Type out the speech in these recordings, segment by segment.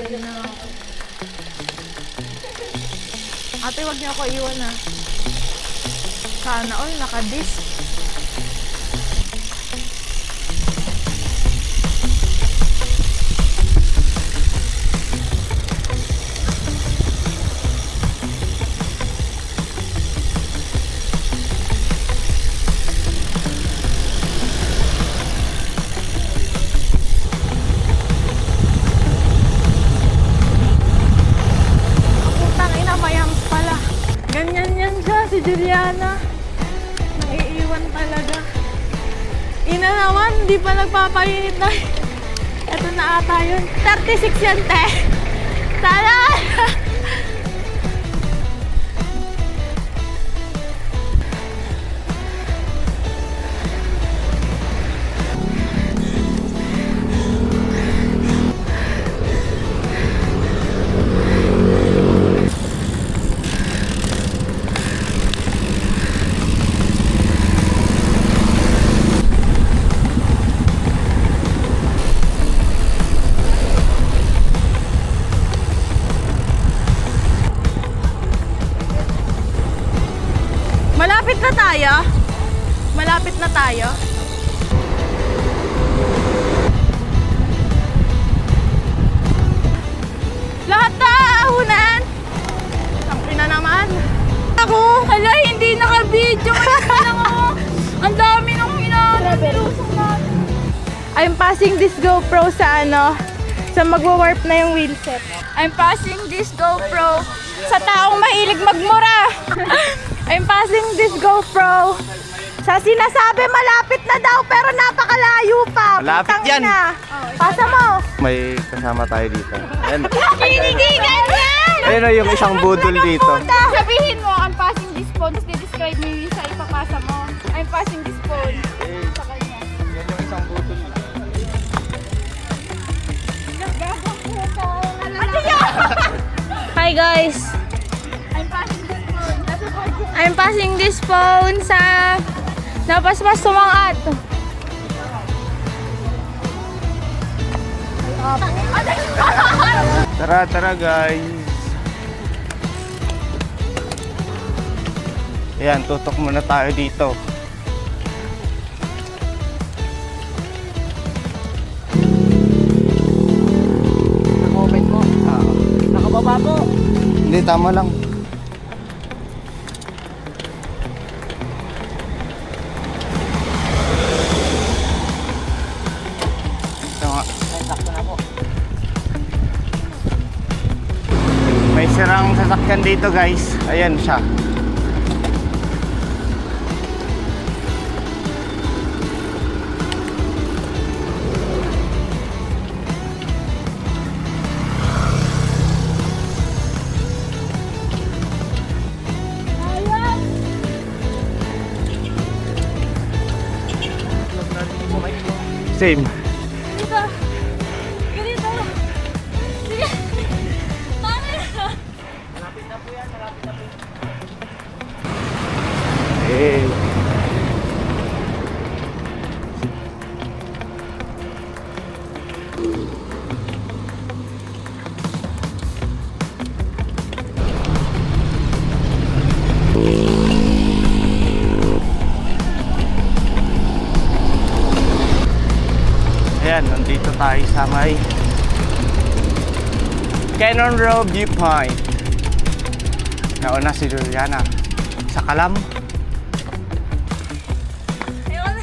Ayun na. Ate, wag niyo ako iwan ha. Sana all naka-disc. Si Juliana naiiwan talaga. Ina naman, hindi pa nagpapainit na. Ito na ata yun. 36 yan, te. Sana! Malapit na tayo. Malapit na tayo. Lahat na ahunan. Ang ina naman. Ako, hala, hindi naka-video. Ang dami nung hinalusong natin. I'm passing this GoPro sa sa magwa-warp na yung wheelset. I'm passing this GoPro sa taong mahilig magmura. I'm passing this GoPro sa sinasabi malapit na daw pero napakalayo pa. Malapit yan. Pasa mo. May kasama tayo dito. Ayan. Kinigigan yan! Ayun o yung isang budol dito. Sabihin mo, I'm passing this phone. Tapos describe mo yung isa ipapasa mo. I'm passing this phone sa kanya. Yan yung isang budol dito. Hi guys! I'm passing this phone sa napasmas sumangat. Tara, tara guys. Ayan, tutok muna tayo dito. Naka-open po. Nakababa po. Hindi, tama lang. Sakto na po. May sirang sasakyan dito guys. Ayan siya. Same. Dito. Ganito. Sige. Paano na? Malapit na po yan. Malapit na po yan. Eh. Ayan, nandito tayo sa may Cannon Row Viewpoint. Nauna si Juliana sa Kalam. Ayun.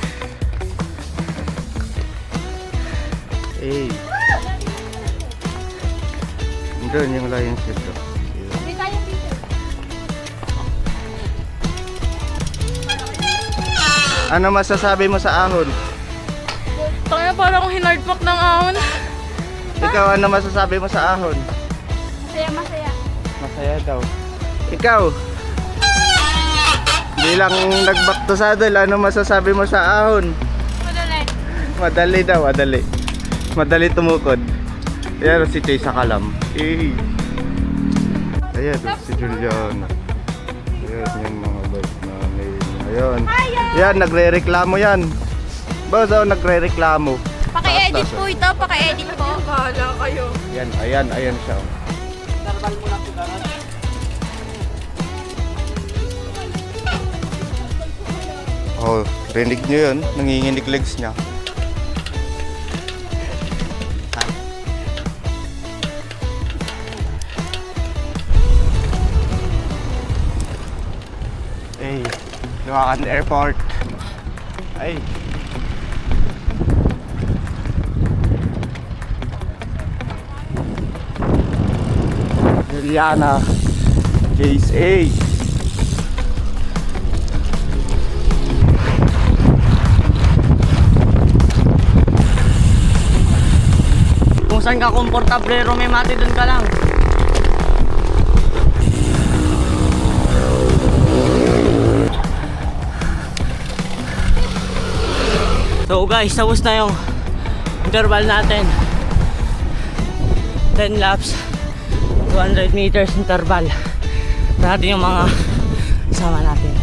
Eh. Doon yung Lions dito. Hindi tayo dito. Ano masasabi mo sa ahon? Tangina, parang akong hinardpak ng ahon. Ikaw, ano masasabi mo sa ahon? Masaya, masaya. Masaya daw. Ikaw? Bilang nag-back to saddle, ano masasabi mo sa ahon? Madali. Madali daw, madali. Madali tumukod. Ayan si Chase sa Kalam. Eh. Ayan si Juliana. Ayan yung mga bike namin. Ayun. Yan, nagre-reklamo yan. Boss, nagre-reklamo. Paki-edit po ito, paki-edit po. Bahala kayo. Ayan siya. Tarbal mo lang sigaran. Oh, rinig nyo yun. Nanginginig legs niya. Ay, Luwakan Airport. Ay. Juliana. Case A. Kung saan ka komportable, Romemati, dun ka lang. So guys, tapos na yung interval natin. 10 laps, 200 meters interval. Natin yung mga kasama natin.